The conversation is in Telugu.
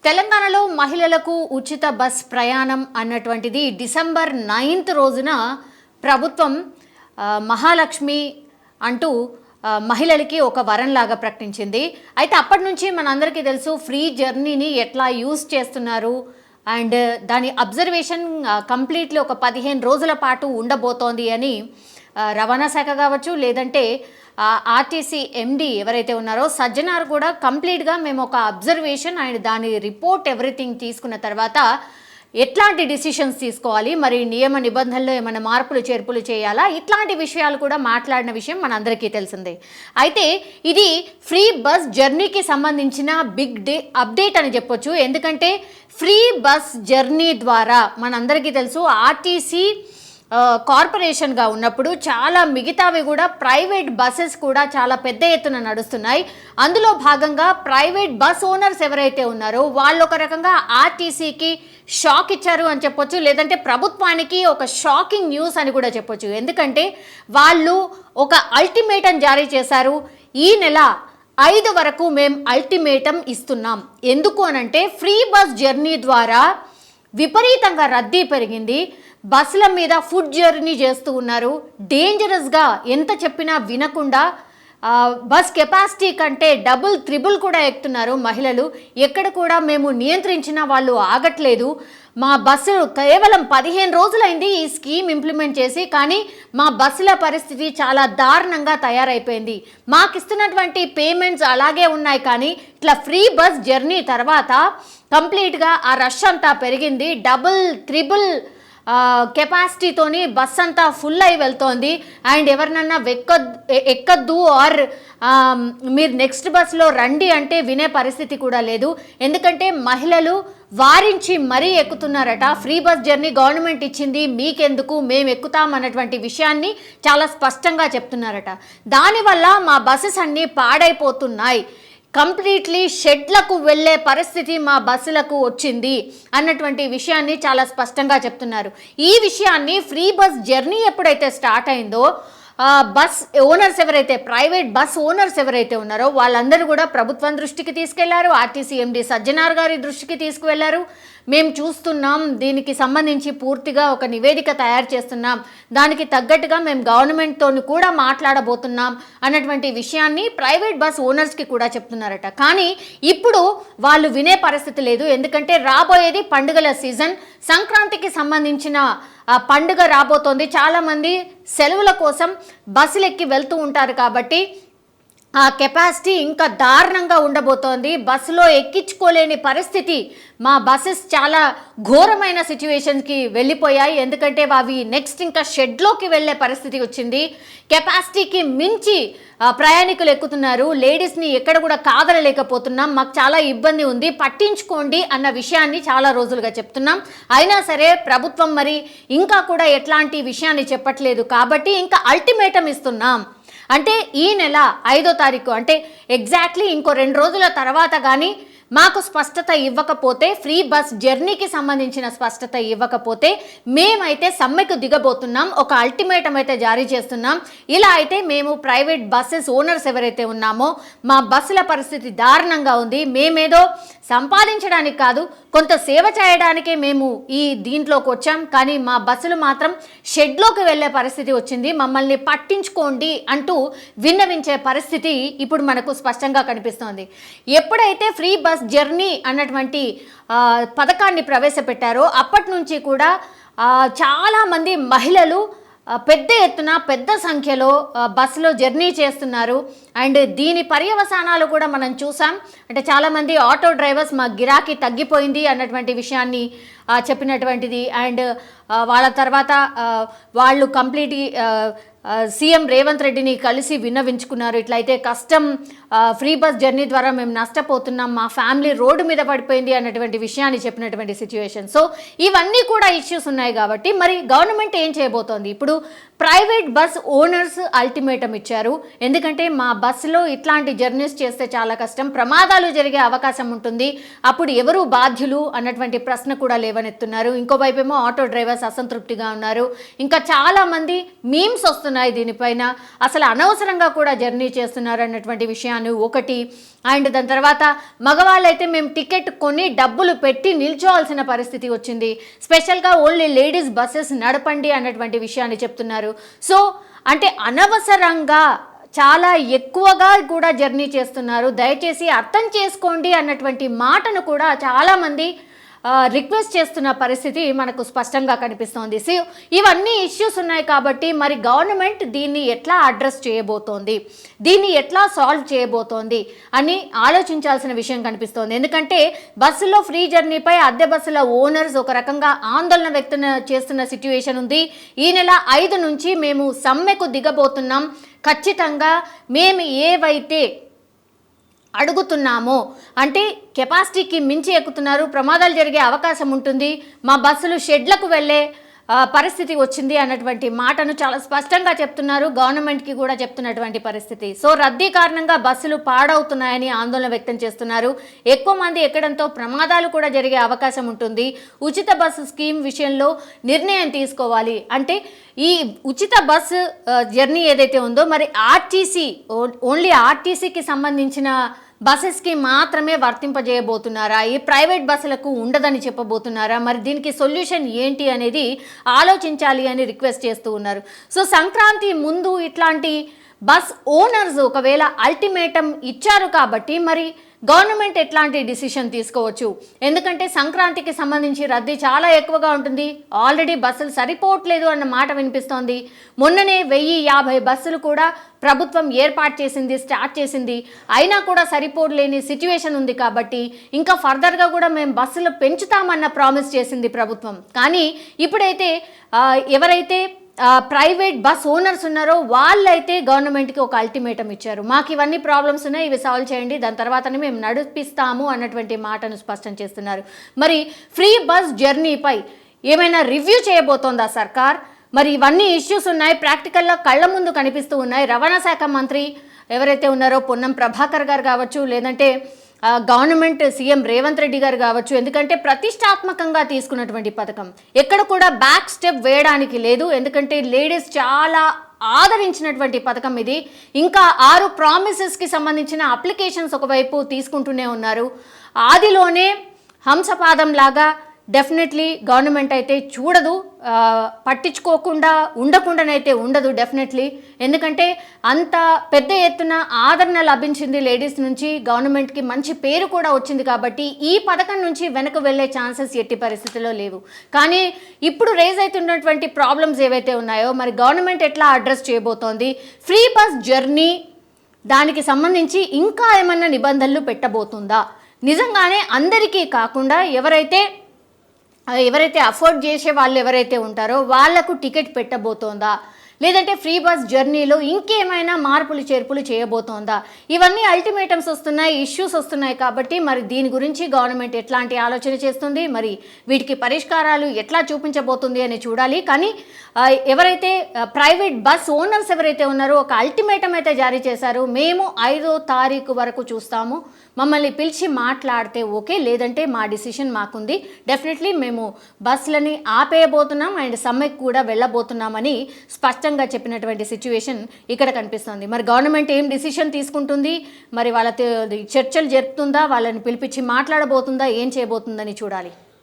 తెలంగాణలో మహిళలకు ఉచిత బస్ ప్రయాణం అన్నటువంటిది డిసెంబర్ 9th రోజున ప్రభుత్వం మహాలక్ష్మి అంటూ మహిళలకి ఒక వరంలాగా ప్రకటించింది. అయితే అప్పటి నుంచి మనందరికీ తెలుసు ఫ్రీ జర్నీని ఎట్లా యూజ్ చేస్తున్నారు అండ్ దాని అబ్జర్వేషన్ కంప్లీట్లీ ఒక 15 రోజుల పాటు ఉండబోతోంది అని రవాణా శాఖ కావచ్చు, లేదంటే ఆర్టీసీ ఎండి ఎవరైతే ఉన్నారో సజ్జనార్ కూడా కంప్లీట్గా మేము ఒక అబ్జర్వేషన్ అండ్ దాని రిపోర్ట్ ఎవ్రీథింగ్ తీసుకున్న తర్వాత ఎట్లాంటి డిసిషన్స్ తీసుకోవాలి, మరి నియమ నిబంధనలు ఏమైనా మార్పులు చేర్పులు చేయాలా, ఇట్లాంటి విషయాలు కూడా మాట్లాడిన విషయం మనందరికీ తెలిసిందే. అయితే ఇది ఫ్రీ బస్ జర్నీకి సంబంధించిన బిగ్ అప్డేట్ అని చెప్పొచ్చు. ఎందుకంటే ఫ్రీ బస్ జర్నీ ద్వారా మనందరికీ తెలుసు ఆర్టీసీ కార్పొరేషన్గా ఉన్నప్పుడు చాలా మిగతావి కూడా ప్రైవేట్ బస్సెస్ కూడా చాలా పెద్ద ఎత్తున నడుస్తున్నాయి. అందులో భాగంగా ప్రైవేట్ బస్ ఓనర్స్ ఎవరైతే ఉన్నారో వాళ్ళు ఒక రకంగా ఆర్టీసీకి షాక్ ఇచ్చారు అని చెప్పొచ్చు, లేదంటే ప్రభుత్వానికి ఒక షాకింగ్ న్యూస్ అని కూడా చెప్పొచ్చు. ఎందుకంటే వాళ్ళు ఒక అల్టిమేటం జారీ చేశారు. ఈ నెల 5 వరకు మేము అల్టిమేటం ఇస్తున్నాం. ఎందుకు అనంటే ఫ్రీ బస్ జర్నీ ద్వారా విపరీతంగా రద్దీ పెరిగింది. బస్సుల మీద ఫుడ్ జర్నీ చేస్తూ ఉన్నారు. డేంజరస్గా ఎంత చెప్పినా వినకుండా బస్ కెపాసిటీ కంటే డబుల్ త్రిబుల్ కూడా ఎక్కుతున్నారు మహిళలు. ఎక్కడ కూడా మేము నియంత్రించినా వాళ్ళు ఆగట్లేదు. మా బస్సులు కేవలం 15 రోజులైంది ఈ స్కీమ్ ఇంప్లిమెంట్ చేసి, కానీ మా బస్సుల పరిస్థితి చాలా దారుణంగా తయారైపోయింది. మాకు ఇస్తున్నటువంటి పేమెంట్స్ అలాగే ఉన్నాయి, కానీ ఇట్లా ఫ్రీ బస్ జర్నీ తర్వాత కంప్లీట్గా ఆ రష్ అంతా పెరిగింది. డబుల్ త్రిబుల్ కెపాసిటీతోని బస్ అంతా ఫుల్ అయి వెళ్తోంది. అండ్ ఎవరినన్నా ఎక్కద్దు ఆర్ మీరు నెక్స్ట్ బస్లో రండి అంటే వినే పరిస్థితి కూడా లేదు. ఎందుకంటే మహిళలు వారించి మరీ ఎక్కుతున్నారట. ఫ్రీ బస్ జర్నీ గవర్నమెంట్ ఇచ్చింది, మీకెందుకు, మేము ఎక్కుతాం అన్నటువంటి విషయాన్ని చాలా స్పష్టంగా చెప్తున్నారట. దానివల్ల మా బస్సెస్ అన్నీ పాడైపోతున్నాయి, కంప్లీట్లీ షెడ్లకు వెళ్ళే పరిస్థితి మా బస్సులకు వచ్చింది అన్నటువంటి విషయాన్ని చాలా స్పష్టంగా చెప్తున్నారు. ఈ విషయాన్ని ఫ్రీ బస్ జర్నీ ఎప్పుడైతే స్టార్ట్ అయిందో బస్ ఓనర్స్ ఎవరైతే ప్రైవేట్ బస్ ఓనర్స్ ఎవరైతే ఉన్నారో వాళ్ళందరూ కూడా ప్రభుత్వం దృష్టికి తీసుకెళ్లారు. ఆర్టీసీ ఎండి సజ్జనార్ గారి దృష్టికి తీసుకువెళ్లారు. మేము చూస్తున్నాం, దీనికి సంబంధించి పూర్తిగా ఒక నివేదిక తయారు చేస్తున్నాం, దానికి తగ్గట్టుగా మేము గవర్నమెంట్తో కూడా మాట్లాడబోతున్నాం అన్నటువంటి విషయాన్ని ప్రైవేట్ బస్ ఓనర్స్కి కూడా చెప్తున్నారట. కానీ ఇప్పుడు వాళ్ళు వినే పరిస్థితి లేదు. ఎందుకంటే రాబోయేది పండుగల సీజన్, సంక్రాంతికి సంబంధించిన పండుగ రాబోతోంది. చాలామంది సెలవుల కోసం బస్సులు ఎక్కి వెళ్తూ ఉంటారు కాబట్టి ఆ కెపాసిటీ ఇంకా దారుణంగా ఉండబోతోంది. బస్సులో ఎక్కించుకోలేని పరిస్థితి. మా బస్సెస్ చాలా ఘోరమైన సిచ్యువేషన్కి వెళ్ళిపోయాయి. ఎందుకంటే అవి నెక్స్ట్ ఇంకా షెడ్లోకి వెళ్ళే పరిస్థితి వచ్చింది. కెపాసిటీకి మించి ప్రయాణికులు ఎక్కుతున్నారు. లేడీస్ని ఎక్కడ కూడా కాదలలేకపోతున్నాం, మాకు చాలా ఇబ్బంది ఉంది, పట్టించుకోండి అన్న విషయాన్ని చాలా రోజులుగా చెప్తున్నాం. అయినా సరే ప్రభుత్వం మరి ఇంకా కూడా ఎట్లాంటి విషయాన్ని చెప్పట్లేదు. కాబట్టి ఇంకా అల్టిమేటం ఇస్తున్నాం. అంటే ఈ నెల 5వ తారీఖు అంటే ఎగ్జాక్ట్లీ ఇంకో 2 రోజుల తర్వాత కానీ మాకు స్పష్టత ఇవ్వకపోతే, ఫ్రీ బస్ జర్నీకి సంబంధించిన స్పష్టత ఇవ్వకపోతే మేమైతే సమ్మెకు దిగబోతున్నాం, ఒక అల్టిమేటం అయితే జారీ చేస్తున్నాం. ఇలా అయితే మేము ప్రైవేట్ బస్సెస్ ఓనర్స్ ఎవరైతే ఉన్నామో మా బస్సుల పరిస్థితి దారుణంగా ఉంది, మేమేదో సంపాదించడానికి కాదు కొంత సేవ చేయడానికే మేము ఈ దీంట్లోకి వచ్చాం, కానీ మా బస్సులు మాత్రం షెడ్లోకి వెళ్ళే పరిస్థితి వచ్చింది, మమ్మల్ని పట్టించుకోండి అంటూ విన్నవించే పరిస్థితి ఇప్పుడు మనకు స్పష్టంగా కనిపిస్తోంది. ఎప్పుడైతే ఫ్రీ బస్ జర్నీ అన్నటువంటి పథకాన్ని ప్రవేశపెట్టారో అప్పటి నుంచి కూడా చాలామంది మహిళలు పెద్ద ఎత్తున పెద్ద సంఖ్యలో బస్సులో జర్నీ చేస్తున్నారు. అండ్ దీని పర్యవసానాలు కూడా మనం చూసాం. అంటే చాలామంది ఆటో డ్రైవర్స్ మా గిరాకీ తగ్గిపోయింది అన్నటువంటి విషయాన్ని చెప్పినటువంటిది. అండ్ వాళ్ళ తర్వాత వాళ్ళు కంప్లీట్ సీఎం రేవంత్ రెడ్డిని కలిసి విన్నవించుకున్నారు. ఇట్లయితే కష్టం, ఫ్రీ బస్ జర్నీ ద్వారా మేము నష్టపోతున్నాం, మా ఫ్యామిలీ రోడ్డు మీద పడిపోయింది అన్నటువంటి విషయాన్ని చెప్పినటువంటి సిచ్యువేషన్. సో ఇవన్నీ కూడా ఇష్యూస్ ఉన్నాయి. కాబట్టి మరి గవర్నమెంట్ ఏం చేయబోతోంది? ఇప్పుడు ప్రైవేట్ బస్ ఓనర్స్ అల్టిమేటం ఇచ్చారు. ఎందుకంటే మా బస్సులో ఇట్లాంటి జర్నీస్ చేస్తే చాలా కష్టం, ప్రమాదాలు జరిగే అవకాశం ఉంటుంది, అప్పుడు ఎవరు బాధ్యులు అన్నటువంటి ప్రశ్న కూడా లేవనెత్తున్నారు. ఇంకోవైపు ఏమో ఆటో డ్రైవర్స్ అసంతృప్తిగా ఉన్నారు. ఇంకా చాలామంది మీమ్స్ వస్తున్నాయి దీనిపైన, అసలు అనవసరంగా కూడా జర్నీ చేస్తున్నారు అన్నటువంటి విషయాన్ని విషయాన్ని ఒకటి, అండ్ దాని తర్వాత మగవాళ్ళైతే మేము టికెట్ కొని డబ్బులు పెట్టి నిల్చోవాల్సిన పరిస్థితి వచ్చింది, స్పెషల్గా ఓన్లీ లేడీస్ బస్సెస్ నడపండి అన్నటువంటి విషయాన్ని చెప్తున్నారు. సో అంటే అనవసరంగా చాలా ఎక్కువగా కూడా జర్నీ చేస్తున్నారు, దయచేసి అర్థం చేసుకోండి అన్నటువంటి మాటను కూడా చాలామంది రిక్వెస్ట్ చేస్తున్న పరిస్థితి మనకు స్పష్టంగా కనిపిస్తోంది. సో ఇవన్నీ ఇష్యూస్ ఉన్నాయి కాబట్టి మరి గవర్నమెంట్ దీన్ని ఎట్లా అడ్రస్ చేయబోతోంది, దీన్ని ఎట్లా సాల్వ్ చేయబోతోంది అని ఆలోచించాల్సిన విషయం కనిపిస్తోంది. ఎందుకంటే బస్సులో ఫ్రీ జర్నీపై అద్దె బస్సుల ఓనర్స్ ఒక రకంగా ఆందోళన వ్యక్తం చేస్తున్న సిట్యుయేషన్ ఉంది. ఈ నెల 5 నుంచి మేము సమ్మెకు దిగబోతున్నాం, ఖచ్చితంగా మేము ఏవైతే అడుగుతున్నామో అంటే కెపాసిటీకి మించి ఎక్కుతున్నారు, ప్రమాదాలు జరిగే అవకాశం ఉంటుంది, మా బస్సులు షెడ్లకు వెళ్ళే పరిస్థితి వచ్చింది అన్నటువంటి మాటను చాలా స్పష్టంగా చెప్తున్నారు, గవర్నమెంట్కి కూడా చెప్తున్నటువంటి పరిస్థితి. సో రద్దీ కారణంగా బస్సులు పాడవుతున్నాయని ఆందోళన వ్యక్తం చేస్తున్నారు. ఎక్కువ మంది ఎక్కడంతో ప్రమాదాలు కూడా జరిగే అవకాశం ఉంటుంది. ఉచిత బస్సు స్కీమ్ విషయంలో నిర్ణయం తీసుకోవాలి. అంటే ఈ ఉచిత బస్సు జర్నీ ఏదైతే ఉందో మరి ఓన్లీ ఆర్టీసీకి సంబంధించిన బస్సెస్కి మాత్రమే వర్తింపజేయబోతున్నారా, ఈ ప్రైవేట్ బస్సులకు ఉండదని చెప్పబోతున్నారా, మరి దీనికి సొల్యూషన్ ఏంటి అనేది ఆలోచించాలి అని రిక్వెస్ట్ చేస్తూ ఉన్నారు. సో సంక్రాంతి ముందు ఇట్లాంటి బస్ ఓనర్స్ ఒకవేళ అల్టిమేటం ఇచ్చారు కాబట్టి మరి గవర్నమెంట్ ఎట్లాంటి డిసిషన్ తీసుకోవచ్చు, ఎందుకంటే సంక్రాంతికి సంబంధించి రద్దీ చాలా ఎక్కువగా ఉంటుంది, ఆల్రెడీ బస్సులు సరిపోవట్లేదు అన్న మాట వినిపిస్తోంది. మొన్ననే 1050 బస్సులు కూడా ప్రభుత్వం ఏర్పాటు చేసింది, స్టార్ట్ చేసింది, అయినా కూడా సరిపోలేని సిచ్యువేషన్ ఉంది. కాబట్టి ఇంకా ఫర్దర్గా కూడా మేము బస్సులు పెంచుతామన్న ప్రామిస్ చేసింది ప్రభుత్వం. కానీ ఇప్పుడైతే ఎవరైతే ప్రైవేట్ బస్ ఓనర్స్ ఉన్నారో వాళ్ళైతే గవర్నమెంట్కి ఒక అల్టిమేటం ఇచ్చారు, మాకు ఇవన్నీ ప్రాబ్లమ్స్ ఉన్నాయి, ఇవి సాల్వ్ చేయండి, దాని తర్వాతనే మేము నడిపిస్తాము అన్నటువంటి మాటను స్పష్టం చేస్తున్నారు. మరి ఫ్రీ బస్ జర్నీపై ఏమైనా రివ్యూ చేయబోతోందా సర్కార్? మరి ఇవన్నీ ఇష్యూస్ ఉన్నాయి, ప్రాక్టికల్గా కళ్ళ ముందు కనిపిస్తూ ఉన్నాయి. రవాణా శాఖ మంత్రి ఎవరైతే ఉన్నారో పొన్నం ప్రభాకర్ గారు కావచ్చు, లేదంటే గవర్నమెంట్ సీఎం రేవంత్ రెడ్డి గారు కావచ్చు, ఎందుకంటే ప్రతిష్టాత్మకంగా తీసుకున్నటువంటి పథకం, ఎక్కడ కూడా బ్యాక్ స్టెప్ వేయడానికి లేదు. ఎందుకంటే లేడీస్ చాలా ఆదరించినటువంటి పథకం ఇది. ఇంకా 6 ప్రామిసెస్కి సంబంధించిన అప్లికేషన్స్ ఒకవైపు తీసుకుంటూనే ఉన్నారు. ఆదిలోనే హంసపాదం లాగా డెఫినెట్లీ గవర్నమెంట్ అయితే చూడదు, పట్టించుకోకుండా ఉండకుండానైతే ఉండదు డెఫినెట్లీ. ఎందుకంటే అంత పెద్ద ఎత్తున ఆదరణ లభించింది లేడీస్ నుంచి, గవర్నమెంట్కి మంచి పేరు కూడా వచ్చింది. కాబట్టి ఈ పథకం నుంచి వెనక్కి వెళ్ళే ఛాన్సెస్ ఎట్టి పరిస్థితుల్లో లేవు. కానీ ఇప్పుడు రేజ్ అవుతున్నటువంటి ప్రాబ్లమ్స్ ఏవైతే ఉన్నాయో మరి గవర్నమెంట్ ఎట్లా అడ్రస్ చేయబోతోంది, ఫ్రీ బస్ జర్నీ దానికి సంబంధించి ఇంకా ఏమన్నా నిబంధనలు పెట్టబోతుందా, నిజంగానే అందరికీ కాకుండా ఎవరైతే అఫోర్డ్ చేసే వాళ్ళు ఎవరైతే ఉంటారో వాళ్లకు టికెట్ పెట్టబోతోందా, లేదంటే ఫ్రీ బస్ జర్నీలో ఇంకేమైనా మార్పులు చేర్పులు చేయబోతోందా? ఇవన్నీ అల్టిమేటమ్స్ వస్తున్నాయి, ఇష్యూస్ వస్తున్నాయి. కాబట్టి మరి దీని గురించి గవర్నమెంట్ ఎట్లాంటి ఆలోచన చేస్తుంది, మరి వీటికి పరిష్కారాలు ఎట్లా చూపించబోతుంది అని చూడాలి. కానీ ఎవరైతే ప్రైవేట్ బస్ ఓనర్స్ ఎవరైతే ఉన్నారో ఒక అల్టిమేటం అయితే జారీ చేశారు, మేము 5వ తారీఖు వరకు చూస్తాము, మమ్మల్ని పిలిచి మాట్లాడితే ఓకే, లేదంటే మా డిసిషన్ మాకుంది, డెఫినెట్లీ మేము బస్సులని ఆపేయబోతున్నాం అండ్ సమ్మెకు కూడా వెళ్ళబోతున్నామని స్పష్టంగా చెప్పినటువంటి సిచ్యువేషన్ ఇక్కడ కనిపిస్తుంది. మరి గవర్నమెంట్ ఏం డిసిషన్ తీసుకుంటుంది, మరి వాళ్ళ చర్చలు జరుపుతుందా, వాళ్ళని పిలిపించి మాట్లాడబోతుందా, ఏం చేయబోతుందని చూడాలి.